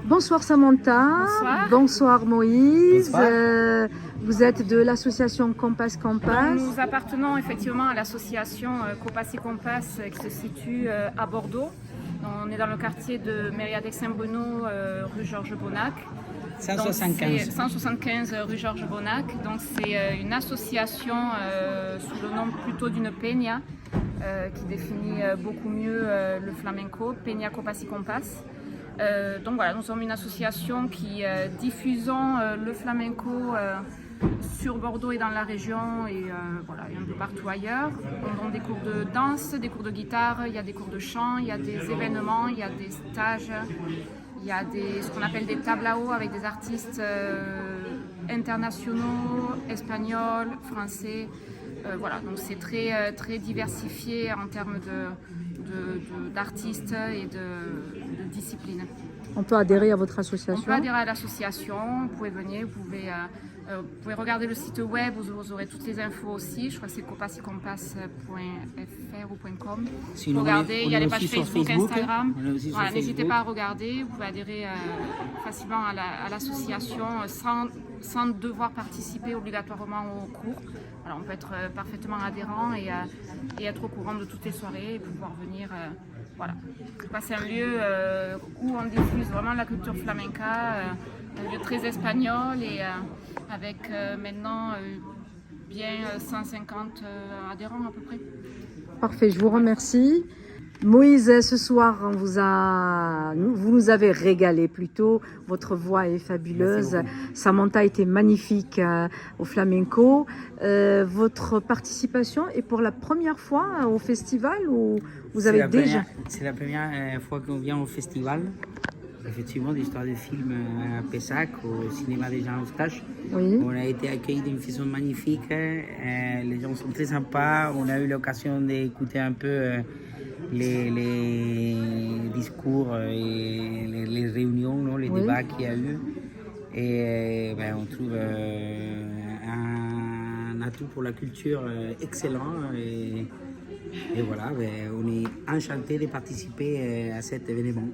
Bonsoir Samantha. Bonsoir. Bonsoir Moïse. Bonsoir. Vous êtes de l'association Compass Compass. Nous appartenons effectivement à l'association Copass et Compass qui se situe à Bordeaux. On est dans le quartier de Mériadeck-Saint-Bruno, rue Georges Bonnac. 175 rue Georges Bonnac. Donc c'est une association sous le nom plutôt d'une peña qui définit beaucoup mieux le flamenco, Peña Copass y Compass. Donc voilà, nous sommes une association qui diffusons le flamenco sur Bordeaux et dans la région et voilà, et un peu partout ailleurs. On donne des cours de danse, des cours de guitare, il y a des cours de chant, il y a des événements, il y a des stages, il y a ce qu'on appelle des tablaos avec des artistes internationaux, espagnols, français. Voilà, donc c'est très diversifié en termes d'artistes et de disciplines. On peut adhérer à votre association? On peut adhérer à l'association, vous pouvez venir, vous pouvez regarder le site web, vous aurez toutes les infos aussi. Je crois que c'est copassycompass.fr ou .com. Regardez, il y a les pages Facebook, Instagram. Voilà, n'hésitez pas à regarder, vous pouvez adhérer facilement à l'association sans devoir participer obligatoirement au cours. Alors, on peut être parfaitement adhérent et être au courant de toutes les soirées et pouvoir venir. Voilà. C'est un lieu où on diffuse vraiment la culture flamenca, un lieu très espagnol et avec maintenant bien 150 adhérents à peu près. Parfait, je vous remercie. Moïse, ce soir, vous nous avez régalé plutôt. Votre voix est fabuleuse. Samantha était magnifique au flamenco. Votre participation est pour la première fois au festival ou vous avez déjà... C'est la première fois qu'on vient au festival. Effectivement, l'histoire des films à Pessac, au cinéma des Jean Eustache. Oui. On a été accueillis d'une façon magnifique. Les gens sont très sympas. On a eu l'occasion d'écouter un peu les discours et les réunions, non, les débats qu'il y a eu. Et on trouve un atout pour la culture excellent. Et voilà, on est enchanté de participer à cet événement.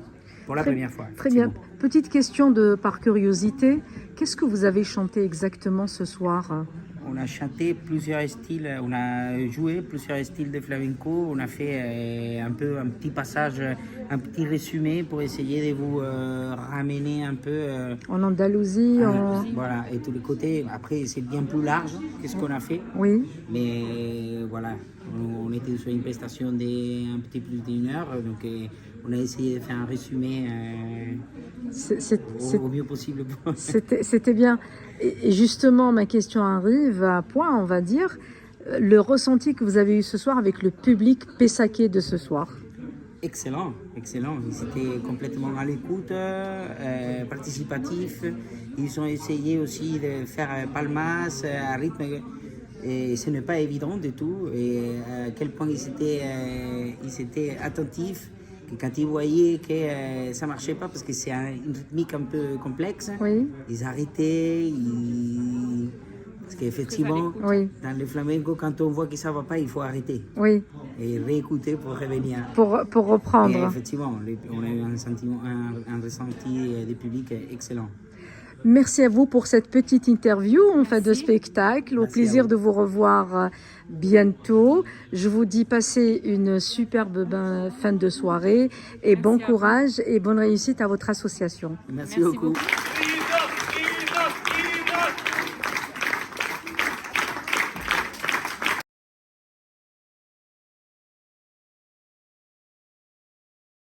Pour la première fois. Très bien. Petite question par curiosité. Qu'est-ce que vous avez chanté exactement ce soir? On a chanté plusieurs styles, on a joué plusieurs styles de flamenco. On a fait un petit passage, un petit résumé pour essayer de vous ramener un peu... en Andalousie, Voilà, et tous les côtés. Après, c'est bien plus large que ce qu'on a fait. Oui. Mais voilà, on était sur une prestation d'un petit plus d'une heure. Donc, on a essayé de faire un résumé au mieux possible. C'était bien. Et justement, ma question arrive à point, on va dire. Le ressenti que vous avez eu ce soir avec le public pessaquais de ce soir? Excellent, excellent. Ils étaient complètement à l'écoute, participatifs. Ils ont essayé aussi de faire palmas à rythme. Et ce n'est pas évident du tout. Et à quel point ils étaient attentifs. Que quand ils voyaient que ça ne marchait pas, parce que c'est une rythmique un peu complexe, ils arrêtaient. Parce qu'effectivement, dans le flamenco, quand on voit que ça ne va pas, il faut arrêter. Oui. Et réécouter pour revenir. Pour reprendre. Et effectivement, on a eu un ressenti du public excellent. Merci à vous pour cette petite interview en fin de spectacle. Au plaisir de vous revoir bientôt. Je vous dis passez une superbe fin de soirée et bon courage et bonne réussite à votre association. Merci beaucoup.